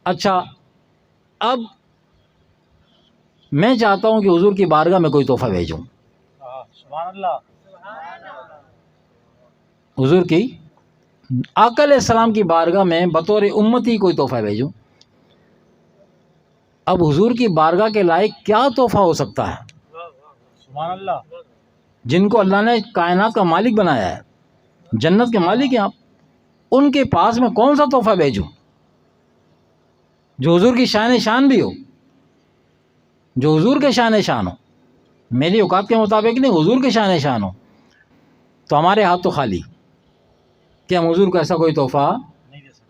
اچھا، اب میں چاہتا ہوں کہ حضور کی بارگاہ میں کوئی تحفہ بھیجوں، سبحان اللہ. حضور کی آقا علیہ السلام کی بارگاہ میں بطور امتی کوئی تحفہ بھیجوں. اب حضور کی بارگاہ کے لائق کیا تحفہ ہو سکتا ہے؟ سبحان اللہ. جن کو اللہ نے کائنات کا مالک بنایا ہے، جنت کے مالک ہیں آپ، ان کے پاس میں کون سا تحفہ بھیجوں جو حضور کی شان بھی ہو، جو حضور کے شان ہو، میری اوقات کے مطابق نہیں، حضور کے شان ہو. تو ہمارے ہاتھ تو خالی کہ ہم حضور کو ایسا کوئی تحفہ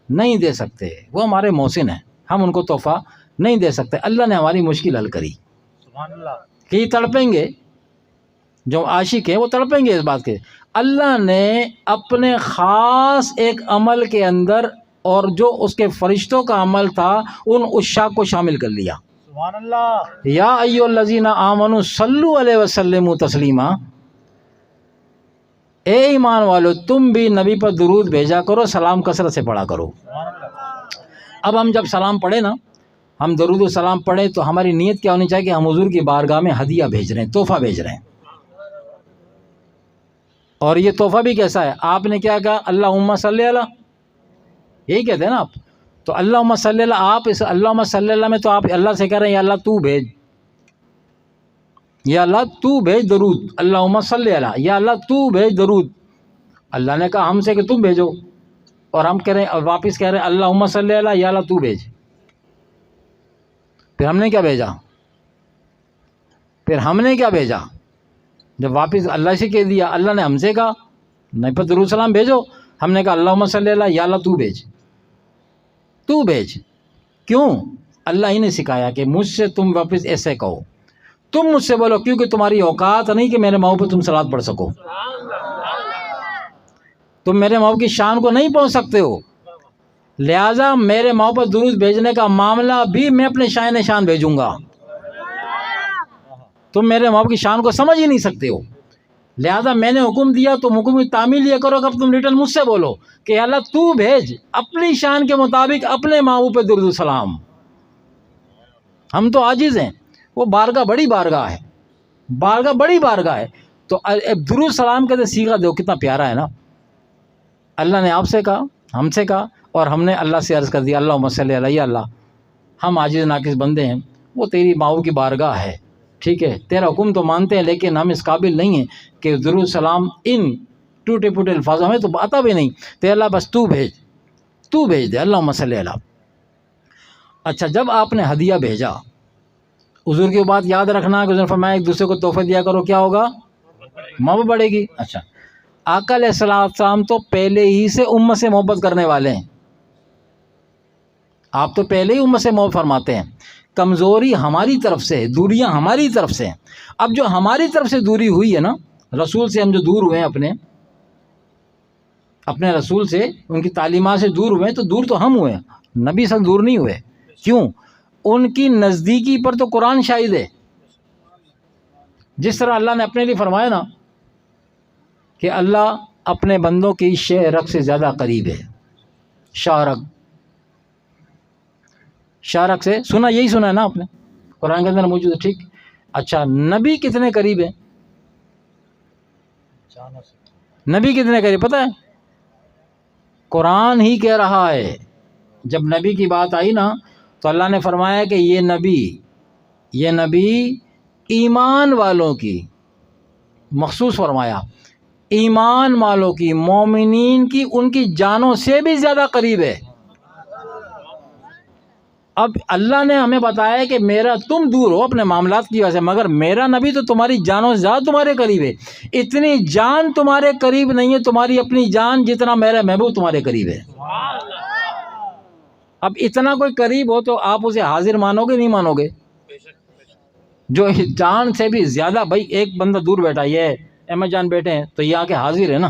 نہیں دے سکتے. وہ ہمارے محسن ہیں، ہم ان کو تحفہ نہیں دے سکتے. اللہ نے ہماری مشکل حل کری سبحان اللہ. کہ یہ تڑپیں گے، جو عاشق ہیں وہ تڑپیں گے اس بات کے. اللہ نے اپنے خاص ایک عمل کے اندر اور جو اس کے فرشتوں کا عمل تھا ان عشاق کو شامل کر لیا. سبحان اللہ. یا ایھا الذین آمنوا صلوا علیہ وسلموا تسلیما، اے ایمان والو تم بھی نبی پر درود بھیجا کرو، سلام کثرت سے پڑھا کرو. سبحان اللہ. اب ہم جب سلام پڑھیں نا، ہم درود و سلام پڑھیں تو ہماری نیت کیا ہونی چاہیے کہ ہم حضور کی بارگاہ میں ہدیہ بھیج رہے ہیں، تحفہ بھیج رہے ہیں. اور یہ تحفہ بھی کیسا ہے؟ آپ نے کیا کہا؟ اللہم صلی اللہ، یہی کہتے ہیں نا آپ. تو اللہم صلی اللہ، آپ اس اللہم صلی اللہ میں تو آپ اللہ سے کہہ رہے ہیں یا اللہ تو بھیج، یا اللہ تو بھیج درود. اللہم صلی اللہ، یا اللہ تو بھیج درود. اللہ نے کہا ہم سے کہ تم بھیجو، اور ہم کہہ رہے ہیں اور واپس کہہ رہے ہیں اللہم صلی اللہ، یا اللہ تو بھیج. پھر ہم نے کیا بھیجا؟ جب واپس اللہ سے کہہ دیا، اللہ نے ہم سے کہا نہیں پر درود سلام بھیجو، ہم نے کہا اللہم صلی اللہ، یا اللہ تو بھیج. کیوں؟ اللہ ہی نے سکھایا کہ مجھ سے تم واپس ایسے کہو، تم مجھ سے بولو، کیونکہ تمہاری اوقات نہیں کہ میرے ماؤں پہ تم صلوات پڑھ سکو، تم میرے ماؤں کی شان کو نہیں پہنچ سکتے ہو. لہٰذا میرے ماؤں پر درود بھیجنے کا معاملہ بھی میں اپنے شان بھیجوں گا، تم میرے ماؤں کی شان کو سمجھ ہی نہیں سکتے ہو. لہذا میں نے حکم دیا، تم حکم کی تعمیل یہ کرو کہ تم ریٹرن مجھ سے بولو کہ اللہ تو بھیج اپنی شان کے مطابق اپنے ماؤں پہ درود و سلام. ہم تو عاجز ہیں، وہ بارگاہ بڑی بارگاہ ہے. تو درود سلام کا صیغہ دیکھو کتنا پیارا ہے نا. اللہ نے آپ سے کہا، ہم سے کہا، اور ہم نے اللہ سے عرض کر دیا اللہم صلی علیہ، یا اللہ ہم عاجز ناقص بندے ہیں، وہ تیری ماؤں کی بارگاہ ہے، ٹھیک ہے، تیرا حکم تو مانتے ہیں لیکن ہم اس قابل نہیں ہیں کہ درود سلام ان ٹوٹے پھوٹے الفاظ ہمیں تو آتا بھی نہیں. تو اللہ بس تو بھیج دے اللہم صلی علیہ. اچھا، جب آپ نے ہدیہ بھیجا، حضور کی بات یاد رکھنا کہ حضور نے فرمایا ایک دوسرے کو تحفہ دیا کرو، کیا ہوگا؟ محبت بڑھے گی. اچھا، آقا علیہ السلام تو پہلے ہی سے امت سے محبت کرنے والے ہیں، آپ تو پہلے ہی امت سے محبت فرماتے ہیں. کمزوری ہماری طرف سے، دوریاں ہماری طرف سے. اب جو ہماری طرف سے دوری ہوئی ہے نا، رسول سے ہم جو دور ہوئے ہیں، اپنے رسول سے، ان کی تعلیمات سے دور ہوئے ہیں، تو دور تو ہم ہوئے ہیں، نبی سے دور نہیں ہوئے. کیوں؟ ان کی نزدیکی پر تو قرآن شاہد ہے. جس طرح اللہ نے اپنے لیے فرمایا نا کہ اللہ اپنے بندوں کی شہرک سے زیادہ قریب ہے. شارک سے سنا، یہی سنا ہے نا آپ نے، قرآن کے اندر موجود ہے. ٹھیک، اچھا، نبی کتنے قریب ہیں؟ نبی کتنے قریب پتہ ہے؟ قرآن ہی کہہ رہا ہے. جب نبی کی بات آئی نا تو اللہ نے فرمایا کہ یہ نبی ایمان والوں کی، مخصوص فرمایا ایمان والوں کی، مومنین کی، ان کی جانوں سے بھی زیادہ قریب ہے. اب اللہ نے ہمیں بتایا کہ میرا تم دور ہو اپنے معاملات کی وجہ سے، مگر میرا نبی تو تمہاری جانوں سے زیادہ تمہارے قریب ہے. اتنی جان تمہارے قریب نہیں ہے تمہاری اپنی جان جتنا میرا محبوب تمہارے قریب ہے. اب اتنا کوئی قریب ہو تو آپ اسے حاضر مانو گے نہیں مانو گے؟ جو جان سے بھی زیادہ، بھائی ایک بندہ دور بیٹھا، یہ احمد جان بیٹھے ہیں تو یہ آ کے حاضر ہے نا،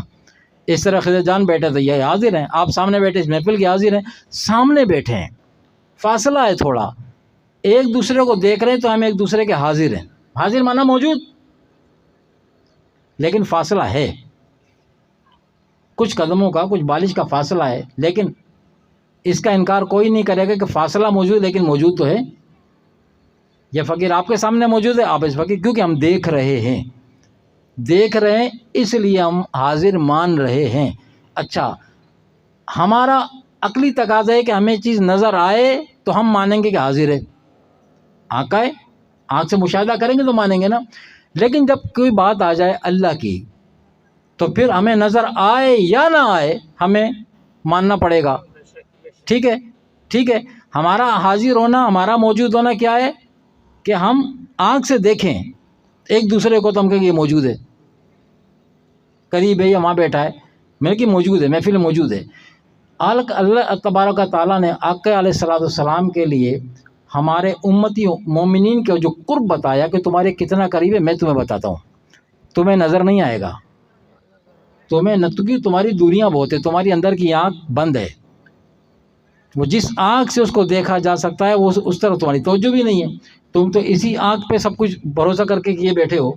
اس طرح خضر جان بیٹھے تو یہ حاضر ہیں، آپ سامنے بیٹھے اس محفل کے حاضر ہیں، سامنے بیٹھے ہیں، فاصلہ ہے تھوڑا، ایک دوسرے کو دیکھ رہے ہیں تو ہم ایک دوسرے کے حاضر ہیں. حاضر مانا موجود، لیکن فاصلہ ہے، کچھ قدموں کا، کچھ بالش کا فاصلہ ہے، لیکن اس کا انکار کوئی نہیں کرے گا کہ فاصلہ موجود لیکن موجود تو ہے. یہ فقیر آپ کے سامنے موجود ہے، آپ اس فقیر، کیونکہ ہم دیکھ رہے ہیں اس لیے ہم حاضر مان رہے ہیں. اچھا، ہمارا عقلی تقاضا ہے کہ ہمیں چیز نظر آئے تو ہم مانیں گے کہ حاضر ہے. آنکھ آئے، آنکھ سے مشاہدہ کریں گے تو مانیں گے نا. لیکن جب کوئی بات آ جائے اللہ کی تو پھر ہمیں نظر آئے یا نہ آئے ہمیں ماننا پڑے گا. ٹھیک ہے. ہمارا حاضر ہونا، ہمارا موجود ہونا کیا ہے کہ ہم آنکھ سے دیکھیں ایک دوسرے کو تو ہم کہیں گے یہ موجود ہے، قریب ہے یا وہاں بیٹھا ہے، میں کہ موجود ہے، محفل موجود ہے. اللہ تبارک و تعالیٰ نے آقا علیہ السلام کے لیے ہمارے امتی مومنین کے جو قرب بتایا کہ تمہارے کتنا قریب ہے، میں تمہیں بتاتا ہوں. تمہیں نظر نہیں آئے گا، تمہاری دوریاں بہت ہے، تمہاری اندر کی آنکھ بند ہے. وہ جس آنکھ سے اس کو دیکھا جا سکتا ہے وہ اس طرف تمہاری توجہ بھی نہیں ہے. تم تو اسی آنکھ پہ سب کچھ بھروسہ کر کے کیے بیٹھے ہو.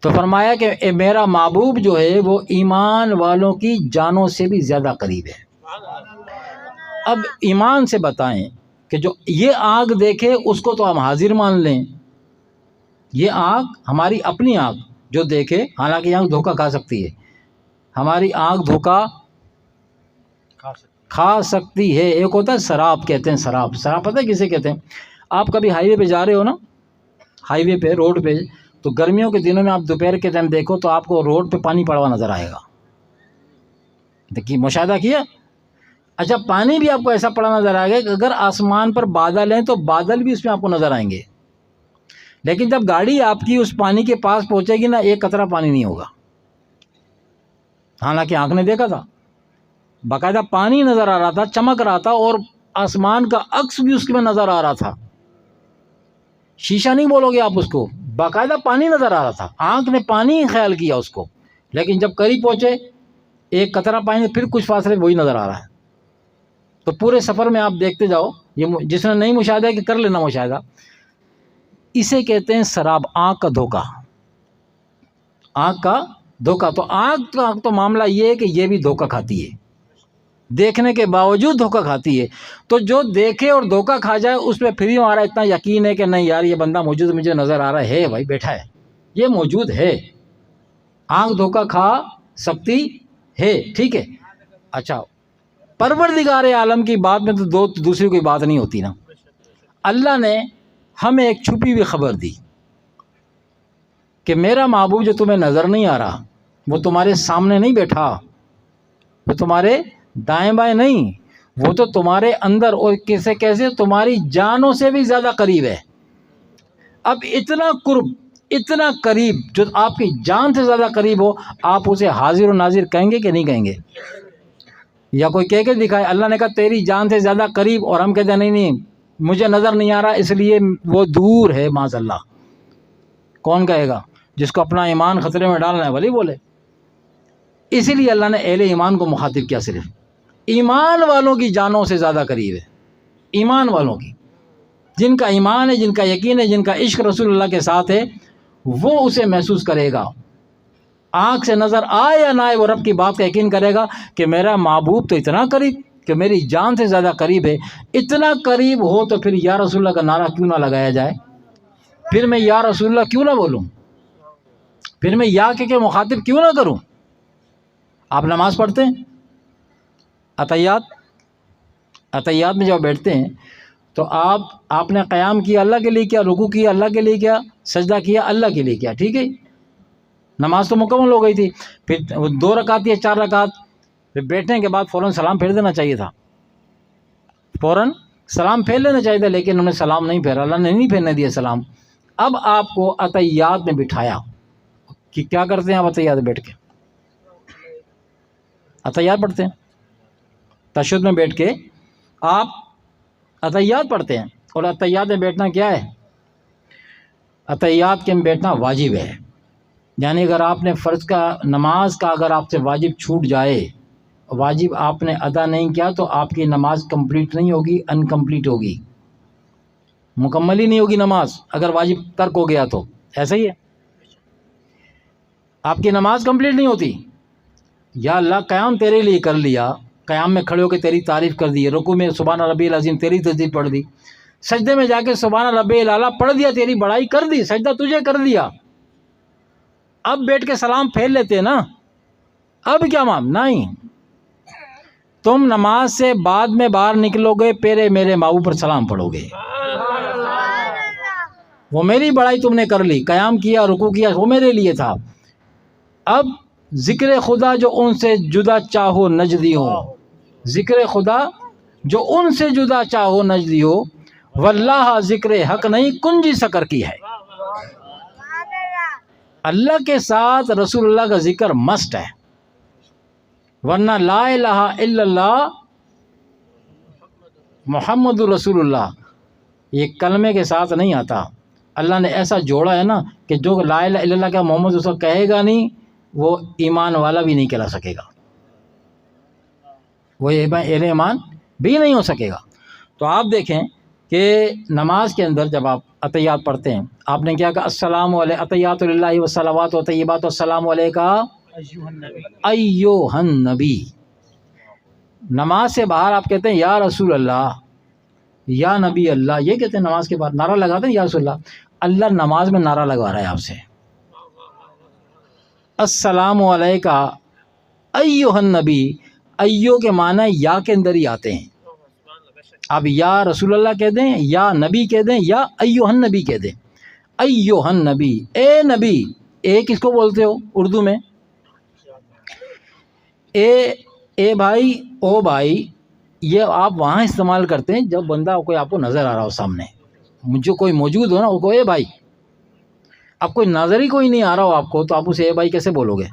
تو فرمایا کہ میرا محبوب جو ہے وہ ایمان والوں کی جانوں سے بھی زیادہ قریب ہے. اب ایمان سے بتائیں کہ جو یہ آنکھ دیکھے اس کو تو ہم حاضر مان لیں. یہ آنکھ ہماری اپنی آنکھ جو دیکھے، حالانکہ آنکھ دھوکہ کھا سکتی ہے، ہماری آنکھ دھوکہ کھا سکتی ہے. ایک ہوتا ہے سراب، کہتے ہیں سراب پتہ ہے کسے کہتے ہیں؟ آپ کبھی ہائی وے پہ جا رہے ہو نا، ہائی وے پہ، روڈ پہ، تو گرمیوں کے دنوں میں آپ دوپہر کے ٹائم دیکھو تو آپ کو روڈ پہ پانی پڑا ہوا نظر آئے گا. دیکھیے، مشاہدہ کیا. اچھا، پانی بھی آپ کو ایسا پڑا نظر آئے گا کہ اگر آسمان پر بادل ہیں تو بادل بھی اس میں آپ کو نظر آئیں گے. لیکن جب گاڑی آپ کی اس پانی کے پاس پہنچے گی نا، ایک قطرہ پانی نہیں ہوگا. حالانکہ آنکھ نے دیکھا تھا، باقاعدہ پانی نظر آ رہا تھا، چمک رہا تھا، اور آسمان کا عکس بھی اس میں نظر آ رہا تھا. شیشہ نہیں بولو گے آپ اس کو، باقاعدہ پانی نظر آ رہا تھا. آنکھ نے پانی خیال کیا اس کو، لیکن جب قریب پہنچے ایک قطرہ پانی، پھر کچھ فاصلے وہی نظر آ رہا ہے. تو پورے سفر میں آپ دیکھتے جاؤ. یہ جس نے نہیں مشاہدہ کہ کر لینا مشاہدہ. اسے کہتے ہیں سراب، آنکھ کا دھوکہ. آنکھ کا دھوکہ. تو آنکھ کا تو معاملہ یہ ہے کہ یہ بھی دھوکہ کھاتی ہے، دیکھنے کے باوجود دھوکہ کھاتی ہے. تو جو دیکھے اور دھوکہ کھا جائے اس پہ پھر ہمارا اتنا یقین ہے کہ نہیں یار یہ بندہ موجود مجھے نظر آ رہا ہے، بھائی بیٹھا ہے، یہ موجود ہے. آنکھ دھوکہ کھا سکتی ہے. ٹھیک ہے. اچھا، پروردگار عالم کی بات میں تو دوسری کوئی بات نہیں ہوتی نا. اللہ نے ہمیں ایک چھپی ہوئی خبر دی کہ میرا محبوب جو تمہیں نظر نہیں آ رہا، وہ تمہارے سامنے نہیں بیٹھا، وہ تمہارے دائیں بائیں نہیں، وہ تو تمہارے اندر، اور کیسے تمہاری جانوں سے بھی زیادہ قریب ہے. اب اتنا قرب، اتنا قریب، جو آپ کی جان سے زیادہ قریب ہو، آپ اسے حاضر و ناظر کہیں گے کہ نہیں کہیں گے؟ یا کوئی کہہ کے دکھائے اللہ نے کہا تیری جان سے زیادہ قریب، اور ہم کہتے ہیں نہیں مجھے نظر نہیں آ رہا اس لیے وہ دور ہے، معاذ اللہ. کون کہے گا؟ جس کو اپنا ایمان خطرے میں ڈالنا ہے ولی بولے. اسی لیے اللہ نے اہل ایمان کو مخاطب کیا، صرف ایمان والوں کی جانوں سے زیادہ قریب ہے. ایمان والوں کی، جن کا ایمان ہے، جن کا یقین ہے، جن کا عشق رسول اللہ کے ساتھ ہے، وہ اسے محسوس کرے گا. آنکھ سے نظر آئے یا نہ آئے، وہ رب کی بات کا یقین کرے گا کہ میرا محبوب تو اتنا قریب کہ میری جان سے زیادہ قریب ہے. اتنا قریب ہو تو پھر یا رسول اللہ کا نعرہ کیوں نہ لگایا جائے؟ پھر میں یا رسول اللہ کیوں نہ بولوں؟ پھر میں یا کہ مخاطب کیوں نہ کروں؟ آپ نماز پڑھتے ہیں، عطیات میں جب بیٹھتے ہیں تو آپ نے قیام کیا اللہ کے لیے کیا، رکوع کیا اللہ کے لیے کیا، سجدہ کیا اللہ کے لیے کیا. ٹھیک ہے، نماز تو مکمل ہو گئی تھی. پھر 2 رکعت یا 4 رکعت، پھر بیٹھنے کے بعد فوراً سلام پھیر دینا چاہیے تھا، فوراً سلام پھیر لینا چاہیے تھا، لیکن انہوں نے سلام نہیں پھیرا، اللہ نے نہیں پھیرنے دیا سلام. اب آپ کو عطیات میں بٹھایا کہ کیا کرتے ہیں آپ عطیات بیٹھ کے؟ عطیات پڑھتے ہیں. تشہد میں بیٹھ کے آپ عطیات پڑھتے ہیں. اور عطیات میں بیٹھنا کیا ہے؟ عطیات کے میں بیٹھنا واجب ہے. یعنی اگر آپ نے فرض کا، نماز کا اگر آپ سے واجب چھوٹ جائے، واجب آپ نے ادا نہیں کیا، تو آپ کی نماز کمپلیٹ نہیں ہوگی، انکمپلیٹ ہوگی، مکمل ہی نہیں ہوگی نماز اگر واجب ترک ہو گیا تو. ایسا ہی ہے، آپ کی نماز کمپلیٹ نہیں ہوتی. یا اللہ قیام تیرے لیے کر لیا، قیام میں کھڑے ہو کے تیری تعریف کر دی، رکوع میں سبحان ربی العظیم تیری تسبیح پڑھ دی، سجدے میں جا کے سبحان ربی الاعلیٰ پڑھ دیا، تیری بڑائی کر دی، سجدہ تجھے کر دیا، اب بیٹھ کے سلام پھیر لیتے نا، اب کیا مام؟ نہیں، تم نماز سے بعد میں باہر نکلو گے، پہلے میرے ماؤ پر سلام پڑھو گے، وہ میری بڑائی تم نے کر لی، قیام کیا، رکوع کیا، وہ میرے لیے تھا، اب ذکر خدا جو ان سے جدا چاہو نجدی ہو، ذکر خدا جو ان سے جدا چاہو نجدی ہو، واللہ ذکر حق نہیں کنجی سکر کی ہے۔ اللہ کے ساتھ رسول اللہ کا ذکر مسٹ ہے، ورنہ لا الہ الا اللہ محمد رسول اللہ یہ کلمے کے ساتھ نہیں آتا۔ اللہ نے ایسا جوڑا ہے نا کہ جو لا الہ الا اللہ کا محمد رسول اللہ کہے گا نہیں، وہ ایمان والا بھی نہیں کہلا سکے گا، وہ اہل ایمان بھی نہیں ہو سکے گا۔ تو آپ دیکھیں کہ نماز کے اندر جب آپ عطیات پڑھتے ہیں، آپ نے کیا کہا؟ السلام علیہ عطیات للہ والصلوات و طیبات والسلام علیکہ ایھا النبی۔ نماز سے باہر آپ کہتے ہیں یا رسول اللہ، یا نبی اللہ، یہ کہتے ہیں نماز کے بعد، نعرہ لگاتے ہیں یا رسول اللہ۔ اللہ نماز میں نعرہ لگوا رہا ہے آپ سے، السلام علیکہ ایھا النبی، ایو کے معنی یا کے اندر ہی آتے ہیں، آپ یا رسول اللہ کہہ دیں، یا نبی کہہ دیں، یا ایھا النبی کہہ دیں۔ ایھا النبی، اے نبی، اے کس کو بولتے ہو اردو میں؟ اے بھائی، او بھائی، یہ آپ وہاں استعمال کرتے ہیں جب بندہ کوئی آپ کو نظر آ رہا ہو سامنے، جو کوئی موجود ہو نا، وہ کو اے بھائی، اب کوئی نظر ہی کوئی نہیں آ رہا ہو آپ کو، تو آپ اسے اے بھائی کیسے بولو گے؟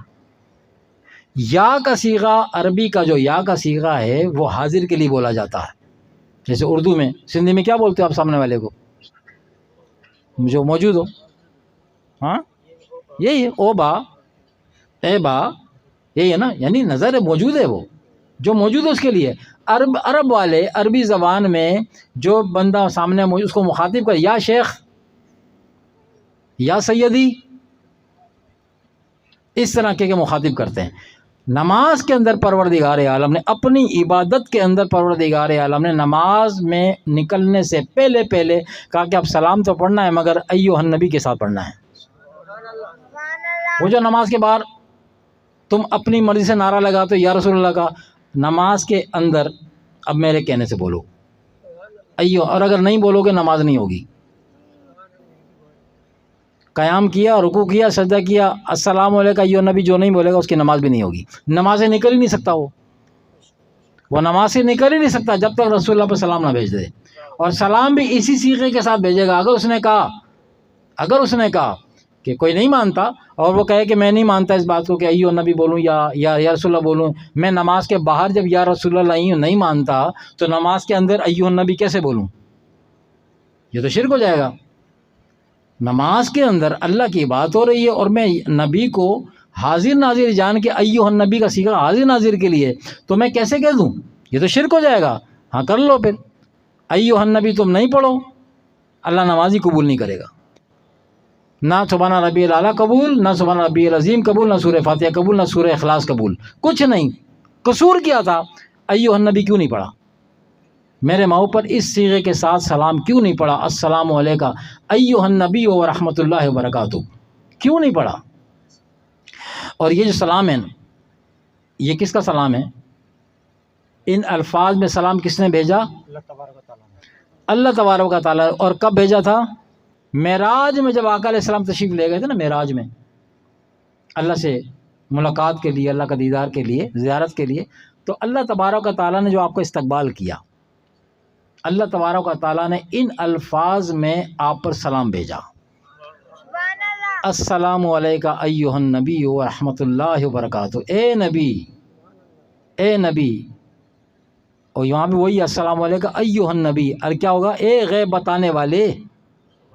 یا کا صیغہ، عربی کا جو یا کا صیغہ ہے وہ حاضر کے لیے بولا جاتا ہے، جیسے اردو میں، سندھی میں کیا بولتے ہو آپ سامنے والے کو جو موجود ہو؟ ہاں یہی ہے، او با، اے با، یہی ہے نا، یعنی نظر موجود ہے، وہ جو موجود ہے اس کے لیے۔ عرب والے عربی زبان میں جو بندہ سامنے موجود اس کو مخاطب کر، یا شیخ، یا سیدی، اس طرح کے مخاطب کرتے ہیں۔ نماز کے اندر پروردگار عالم نے اپنی عبادت کے اندر پروردگار عالم نے نماز میں نکلنے سے پہلے کہا کہ اب سلام تو پڑھنا ہے مگر ایھا النبی کے ساتھ پڑھنا ہے۔ وہ جو نماز کے بعد تم اپنی مرضی سے نعرہ لگاتے ہو یا رسول اللہ کا، نماز کے اندر اب میرے کہنے سے بولو ایھا، اور اگر نہیں بولو گے نماز نہیں ہوگی۔ قیام کیا، رکوع کیا، سجدہ کیا، السلام علیکہ ایھا نبی جو نہیں بولے گا اس کی نماز بھی نہیں ہوگی، نماز سے نکل ہی نہیں سکتا، وہ نماز سے نکل ہی نہیں سکتا جب تک رسول اللہ پہ سلام نہ بھیج دے، اور سلام بھی اسی صیغے کے ساتھ بھیجے گا۔ اگر اس نے کہا کہ کوئی نہیں مانتا اور وہ کہے کہ میں نہیں مانتا اس بات کو کہ ایھا نبی بولوں یا رسول اللہ بولوں، میں نماز کے باہر جب یا رسول اللہ نہیں مانتا تو نماز کے اندر ایھا النبی کیسے بولوں؟ یہ تو شرک ہو جائے گا۔ نماز کے اندر اللہ کی بات ہو رہی ہے اور میں نبی کو حاضر ناظر جان کے ایھا النبی کا صیغہ حاضر ناظر کے لیے، تو میں کیسے کہہ دوں؟ یہ تو شرک ہو جائے گا۔ ہاں کر لو پھر، ایھا النبی تم نہیں پڑھو، اللہ نمازی قبول نہیں کرے گا، نہ سبحان ربی الاعلیٰ قبول، نہ سبحان ربی العظیم قبول، نہ سورہ فاتحہ قبول، نہ سورہ اخلاص قبول، کچھ نہیں۔ قصور کیا تھا؟ ایھا النبی کیوں نہیں پڑھا؟ میرے ماؤں پر اس صیغے کے ساتھ سلام کیوں نہیں پڑھا؟ السلام علیکہ ایھا النبی و رحمۃ اللہ وبرکاتہ، کیوں نہیں پڑھا؟ اور یہ جو سلام ہے نا، یہ کس کا سلام ہے؟ ان الفاظ میں سلام کس نے بھیجا؟ اللہ تبارک و تعالیٰ۔ اور کب بھیجا تھا؟ معراج میں، جب آقا علیہ السلام تشریف لے گئے تھے نا معراج میں، اللہ سے ملاقات کے لیے، اللہ کا دیدار کے لیے، زیارت کے لیے، تو اللہ تبارک و تعالیٰ نے جو آپ کو استقبال کیا، اللہ تبارک و تعالیٰ نے ان الفاظ میں آپ پر سلام بھیجا، السلام علیکہ ایھا النبی و رحمۃ اللہ وبرکاتہ، اے نبی، اور یہاں بھی وہی السلام علیکہ ایھا النبی، اور کیا ہوگا؟ اے غیب بتانے والے،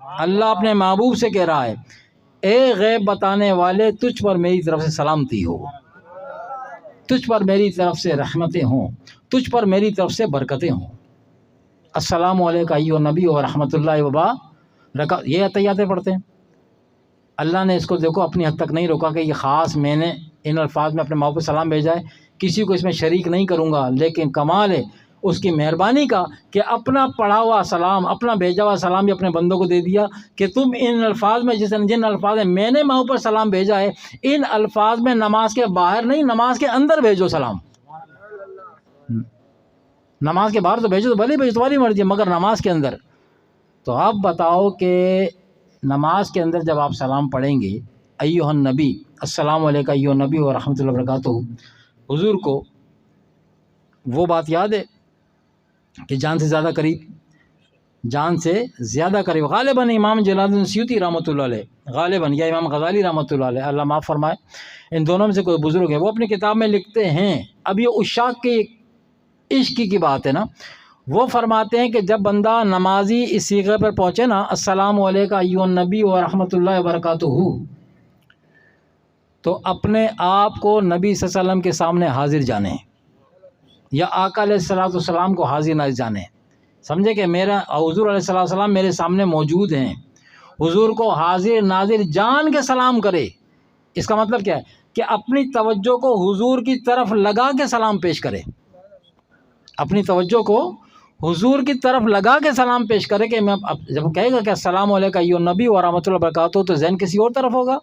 اللہ اپنے محبوب سے کہہ رہا ہے، اے غیب بتانے والے، تجھ پر میری طرف سے سلامتی ہو، تجھ پر میری طرف سے رحمتیں ہوں، تجھ پر میری طرف سے برکتیں ہوں۔ السلام علیکہ ایھا النبی و رحمۃ اللہ وبرکاتہ، یہ عطیاتیں پڑھتے ہیں۔ اللہ نے اس کو دیکھو اپنی حد تک نہیں روکا کہ یہ خاص میں نے ان الفاظ میں اپنے ماؤں پہ سلام بھیجا ہے، کسی کو اس میں شریک نہیں کروں گا، لیکن کمال ہے اس کی مہربانی کا کہ اپنا پڑھا ہوا سلام، اپنا بھیجا ہوا سلام بھی اپنے بندوں کو دے دیا کہ تم ان الفاظ میں جن الفاظ میں میں نے ماؤں پر سلام بھیجا ہے، ان الفاظ میں نماز کے باہر نہیں، نماز کے اندر بھیجو سلام۔ نماز کے باہر تو بھیجو، تو بھلے بھیجو، تمہاری مرضی ہے، مگر نماز کے اندر۔ تو آپ بتاؤ کہ نماز کے اندر جب آپ سلام پڑھیں گے، ایھا النبی، السلام علیکم ایھا النبی و رحمۃ اللہ وبرکاتہ، حضور کو وہ بات یاد ہے کہ جان سے زیادہ قریب، جان سے زیادہ قریب۔ غالباً امام جلال الدین سیوطی رحمۃ اللہ علیہ، غالباً یا امام غزالی رحمۃ اللہ علیہ، اللہ معاف فرمائے، ان دونوں میں سے کوئی بزرگ ہے، وہ اپنی کتاب میں لکھتے ہیں، اب یہ عشاق کے عشق کی بات ہے نا، وہ فرماتے ہیں کہ جب بندہ نمازی اس صیغے پر پہنچے نا، السلام علیکم ایھا النبی و رحمۃ اللہ وبرکاتہ، تو اپنے آپ کو نبی صلی اللہ علیہ وسلم کے سامنے حاضر جانے، یا آقا علیہ الصلوۃ والسلام کو حاضر ناظر جانے، سمجھے کہ میرا حضور علیہ الصلوۃ والسلام میرے سامنے موجود ہیں، حضور کو حاضر ناظر جان کے سلام کرے۔ اس کا مطلب کیا ہے کہ اپنی توجہ کو حضور کی طرف لگا کے سلام پیش کرے، اپنی توجہ کو حضور کی طرف لگا کے سلام پیش کرے، کہ میں جب کہے گا کہ السلام علیکم ایھا النبی و رحمۃ اللہ وبرکاتہ، تو ذہن کسی اور طرف ہوگا،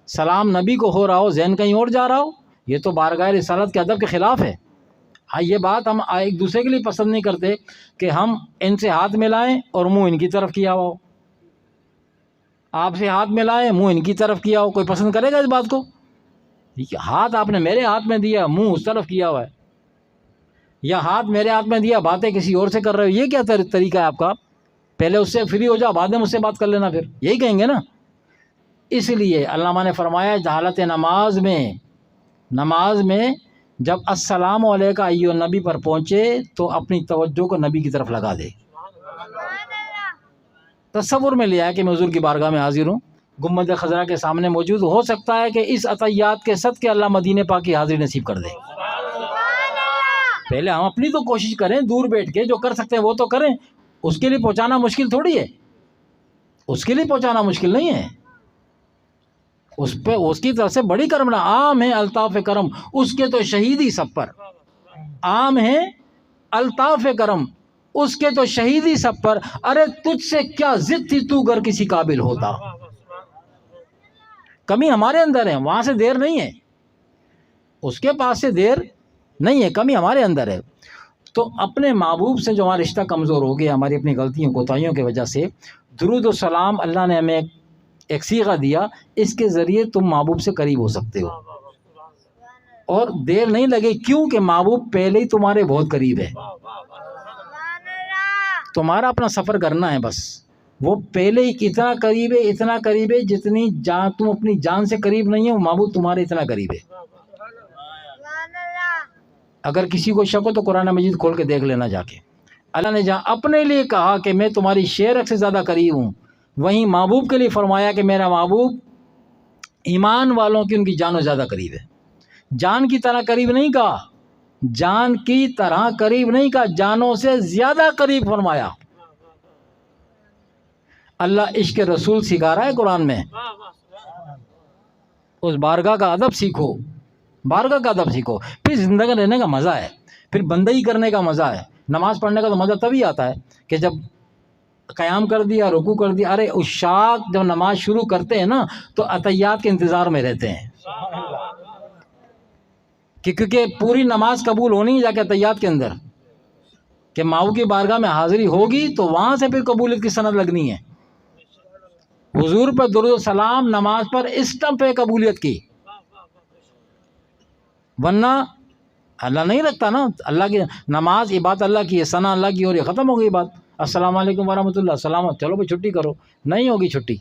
سلام نبی کو ہو رہا ہو، ذہن کہیں اور جا رہا ہو، یہ تو بارگاہ رسالت کے ادب کے خلاف ہے۔ ہاں، یہ بات ہم ایک دوسرے کے لیے پسند نہیں کرتے کہ ہم ان سے ہاتھ ملائیں اور منہ ان کی طرف کیا ہوا ہو، آپ سے ہاتھ ملائیں منہ ان کی طرف کیا ہو، کوئی پسند کرے گا اس بات کو؟ ہاتھ آپ نے میرے ہاتھ میں دیا، منہ اس طرف کیا ہوا ہے، یا ہاتھ میرے ہاتھ میں دیا، باتیں کسی اور سے کر رہے ہو، یہ کیا طریقہ ہے آپ کا؟ پہلے اس سے فری ہو جاؤ، بعد میں مجھ سے بات کر لینا، پھر یہی کہیں گے نا۔ اس لیے علامہ نے فرمایا حالت نماز میں جب السلام علیکم ایھا النبی پر پہنچے تو اپنی توجہ کو نبی کی طرف لگا دے، تصور میں لیا ہے کہ میں حضور کی بارگاہ میں حاضر ہوں، گنبد خضرا کے سامنے موجود، ہو سکتا ہے کہ اس عطیات کے صدقے اللہ مدینے پاک کی حاضری نصیب کر دے۔ پہلے ہم اپنی تو کوشش کریں، دور بیٹھ کے جو کر سکتے ہیں وہ تو کریں، اس کے لیے پہنچانا مشکل تھوڑی ہے، اس کے لیے پہنچانا مشکل نہیں ہے، اس پہ اس کی طرف سے بڑی کرم عام ہے، الطاف کرم اس کے تو شہیدی سب پر، عام ہے الطاف کرم اس کے تو شہیدی سب پر، ارے تجھ سے کیا ضد تھی تو گر کسی قابل ہوتا۔ کمی ہمارے اندر ہے، وہاں سے دیر نہیں ہے، اس کے پاس سے دیر نہیں ہے، کمی ہمارے اندر ہے۔ تو اپنے محبوب سے جو ہمارا رشتہ کمزور ہو گیا، ہماری اپنی غلطیوں کوتاہیوں کی وجہ سے، درود و سلام اللہ نے ہمیں ایک صیغہ دیا، اس کے ذریعے تم محبوب سے قریب ہو سکتے ہو، اور دیر نہیں لگے، کیوں کہ محبوب پہلے ہی تمہارے بہت قریب ہے، تمہارا اپنا سفر کرنا ہے بس، وہ پہلے ہی اتنا قریب ہے جتنی جان تم اپنی جان سے قریب نہیں ہے، وہ محبوب تمہارے اتنا قریب ہے۔ اگر کسی کو شک ہو تو قرآن مجید کھول کے دیکھ لینا جا کے، اللہ نے جہاں اپنے لیے کہا کہ میں تمہاری شیرک سے زیادہ قریب ہوں، وہیں محبوب کے لیے فرمایا کہ میرا محبوب ایمان والوں کی ان کی جانوں زیادہ قریب ہے۔ جان کی طرح قریب نہیں کہا، جان کی طرح قریب نہیں کہا، جانوں سے زیادہ قریب فرمایا۔ اللہ عشق رسول سکھا رہا ہے قرآن میں، اس بارگاہ کا ادب سیکھو، بارگاہ کا ادب سیکھو، پھر زندگی رہنے کا مزہ ہے، پھر بندگی کرنے کا مزہ ہے۔ نماز پڑھنے کا تو مزہ تبھی آتا ہے کہ جب قیام کر دیا، رکوع کر دیا، ارے عشاق جب نماز شروع کرتے ہیں نا تو عطیات کے انتظار میں رہتے ہیں، کیونکہ پوری نماز قبول ہونی ہے جا کے عطیات کے اندر، کہ ماؤ کی بارگاہ میں حاضری ہوگی تو وہاں سے پھر قبولیت کی سند لگنی ہے۔ حضور پر درود و سلام نماز پر اسٹمپ ہے قبولیت کی، ورنہ اللہ نہیں رکھتا نا، اللہ کی نماز عبادت اللہ کی ہے، ثنا اللہ کی، اور یہ ختم ہو گئی بات، السلام علیکم ورحمۃ اللہ، السلام، چلو بھائی چھٹی کرو، نہیں ہوگی چھٹی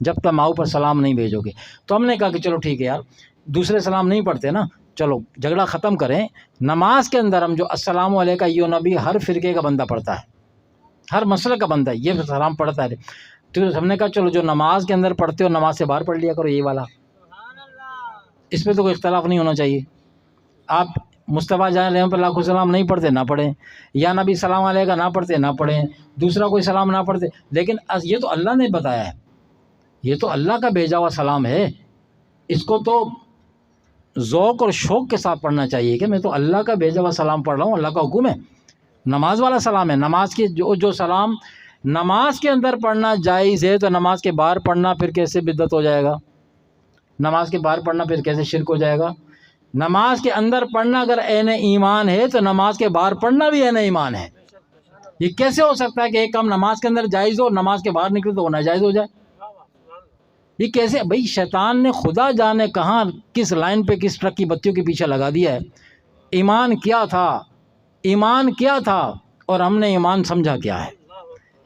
جب تک ماؤ پر سلام نہیں بھیجو گے۔ تو ہم نے کہا کہ چلو ٹھیک ہے یار، دوسرے سلام نہیں پڑھتے نا، چلو جھگڑا ختم کریں، نماز کے اندر ہم جو السلام علیکم ایھا النبی ہر فرقے کا بندہ پڑھتا ہے، ہر مسلک کا بندہ ہے، یہ سلام پڑھتا ہے، تو ہم نے کہا چلو جو نماز کے اندر پڑھتے ہو نماز سے باہر پڑھ لیا کرو، یہی والا، اس پہ تو کوئی اختلاف نہیں ہونا چاہیے۔ آپ مصطفیٰ جان علیہ پر لاکھوں سلام نہیں پڑھتے نہ پڑھیں، یا نبی سلام علیہ کا نہ پڑھتے نہ پڑھیں، دوسرا کوئی سلام نہ پڑھتے، لیکن یہ تو اللہ نے بتایا ہے، یہ تو اللہ کا بھیجا ہوا سلام ہے، اس کو تو ذوق اور شوق کے ساتھ پڑھنا چاہیے کہ میں تو اللہ کا بھیجا ہوا سلام پڑھ رہا ہوں، اللہ کا حکم ہے، نماز والا سلام ہے، نماز کی جو سلام نماز کے اندر پڑھنا جائز ہے تو نماز کے باہر پڑھنا پھر کیسے بدعت ہو جائے گا؟ نماز کے باہر پڑھنا پھر کیسے شرک ہو جائے گا؟ نماز کے اندر پڑھنا اگر عین ایمان ہے تو نماز کے باہر پڑھنا بھی عین ایمان ہے۔ یہ کیسے ہو سکتا ہے کہ ایک کام نماز کے اندر جائز ہو، نماز کے باہر نکلے تو وہ ناجائز ہو جائے؟ یہ کیسے؟ بھائی شیطان نے خدا جانے کہاں کس لائن پہ کس ٹرک کی بتیوں کے پیچھے لگا دیا ہے۔ ایمان کیا تھا، ایمان کیا تھا، اور ہم نے ایمان سمجھا کیا ہے۔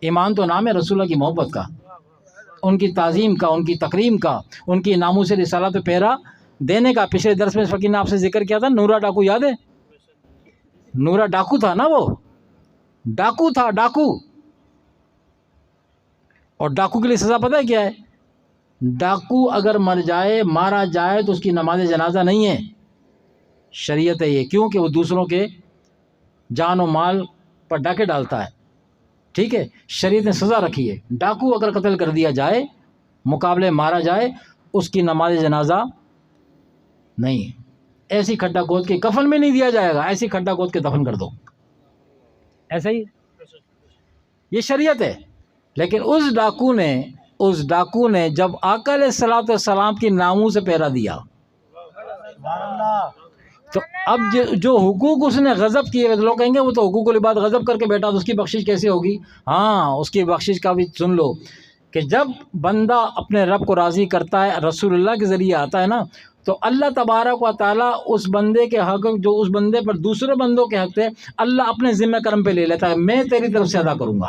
ایمان تو نام ہے رسول اللہ کی محبت کا، ان کی تعظیم کا، ان کی تکریم کا، ان کی ناموس رسالت پہ پہرا دینے کا۔ پچھلے درس میں فقیر نے آپ سے ذکر کیا تھا، نورا ڈاکو یاد ہے؟ نورا ڈاکو تھا نا، وہ ڈاکو تھا، ڈاکو۔ اور ڈاکو کے لیے سزا پتہ ہے کیا ہے؟ ڈاکو اگر مر جائے، مارا جائے تو اس کی نماز جنازہ نہیں ہے، شریعت ہے یہ، کیوں کہ وہ دوسروں کے جان و مال پر ڈاکے ڈالتا ہے، ٹھیک ہے؟ شریعت نے سزا رکھی ہے، ڈاکو اگر قتل کر دیا جائے، مقابلے مارا جائے، اس کی نماز جنازہ نہیں۔ ایسی کھڈا کھود کے کفن میں نہیں دیا جائے گا، ایسی کھڈا کھود کے دفن کر دو، ایسا ہی یہ شریعت ہے۔ لیکن اس ڈاکو نے جب آقا علیہ الصلوۃ والسلام کی ناموس سے پہرا دیا سبحان اللہ، تو اب جو حقوق اس نے غضب کیے، لوگ کہیں گے وہ تو حقوق العباد غضب کر کے بیٹھا تو اس کی بخشش کیسے ہوگی؟ ہاں، اس کی بخشش کا بھی سن لو کہ جب بندہ اپنے رب کو راضی کرتا ہے، رسول اللہ کے ذریعے آتا ہے نا، تو اللہ تبارک و تعالیٰ اس بندے کے حق جو اس بندے پر دوسرے بندوں کے حق تھے، اللہ اپنے ذمہ کرم پہ لے لیتا ہے، میں تیری طرف سے ادا کروں گا۔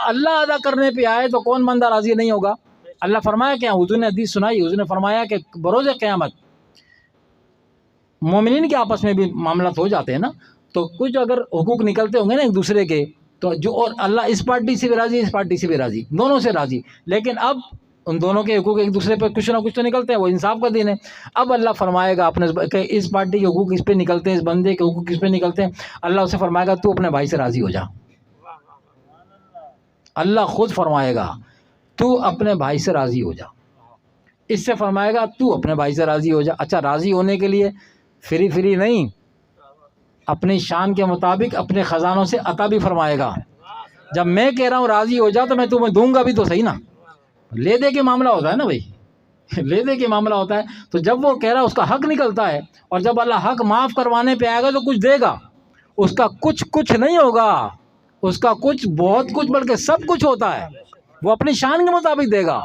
اللہ ادا کرنے پہ آئے تو کون بندہ راضی نہیں ہوگا؟ اللہ فرمایا کہ حضور نے حدیث سنائی، حضور نے فرمایا کہ بروز قیامت مومنین کے آپس میں بھی معاملات ہو جاتے ہیں نا، تو کچھ اگر حقوق نکلتے ہوں گے نا ایک دوسرے کے، تو جو اور اللہ اس پارٹی سے بھی راضی، اس پارٹی سے بھی راضی، دونوں سے راضی، لیکن اب ان دونوں کے حقوق ایک دوسرے پہ کچھ نہ کچھ تو نکلتے ہیں، وہ انصاف کا دین ہے۔ اب اللہ فرمائے گا اپنے کہ اس پارٹی کے حقوق اس پہ نکلتے ہیں، اس بندے کے حقوق اس پہ نکلتے ہیں، اللہ اسے فرمائے گا تو اپنے بھائی سے راضی ہو جا۔ اللہ خود فرمائے گا تو اپنے بھائی سے راضی ہو جا، اس سے فرمائے گا تو اپنے بھائی سے راضی ہو جا۔ اچھا، راضی ہونے کے لیے فری نہیں، اپنی شان کے مطابق اپنے خزانوں سے عطا بھی فرمائے گا۔ جب میں کہہ رہا ہوں راضی ہو جا تو میں تمہیں دوں گا بھی تو صحیح نا، لے دے کے معاملہ ہوتا ہے نا بھائی، لے دے کے معاملہ ہوتا ہے۔ تو جب وہ کہہ رہا ہے اس کا حق نکلتا ہے، اور جب اللہ حق معاف کروانے پہ آئے گا تو کچھ دے گا، اس کا کچھ نہیں ہوگا، اس کا کچھ بہت کچھ بلکہ سب کچھ ہوتا ہے، وہ اپنی شان کے مطابق دے گا۔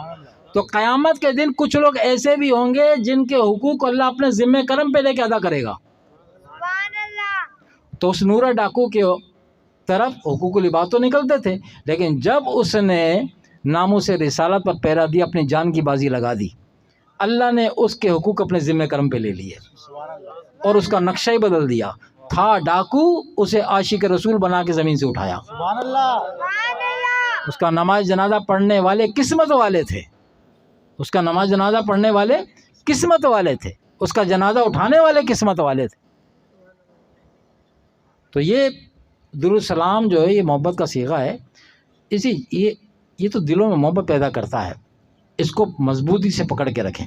تو قیامت کے دن کچھ لوگ ایسے بھی ہوں گے جن کے حقوق اللہ اپنے ذمہ کرم پہ لے کے ادا کرے گا۔ تو اس نورا ڈاکو کے طرف حقوق العباد تو نکلتے تھے، لیکن جب اس نے ناموس رسالت پر پہرا دیا، اپنی جان کی بازی لگا دی، اللہ نے اس کے حقوق اپنے ذمہ کرم پہ لے لیے اور اس کا نقشہ ہی بدل دیا۔ تھا ڈاکو، اسے عاشق رسول بنا کے زمین سے اٹھایا۔ سبحان اللہ، اس کا نماز جنازہ پڑھنے والے قسمت والے تھے، اس کا نماز جنازہ پڑھنے والے قسمت والے تھے، اس کا جنازہ اٹھانے والے قسمت والے تھے۔ تو یہ درود سلام جو ہے یہ محبت کا صیغہ ہے، یہ تو دلوں میں محبت پیدا کرتا ہے، اس کو مضبوطی سے پکڑ کے رکھیں۔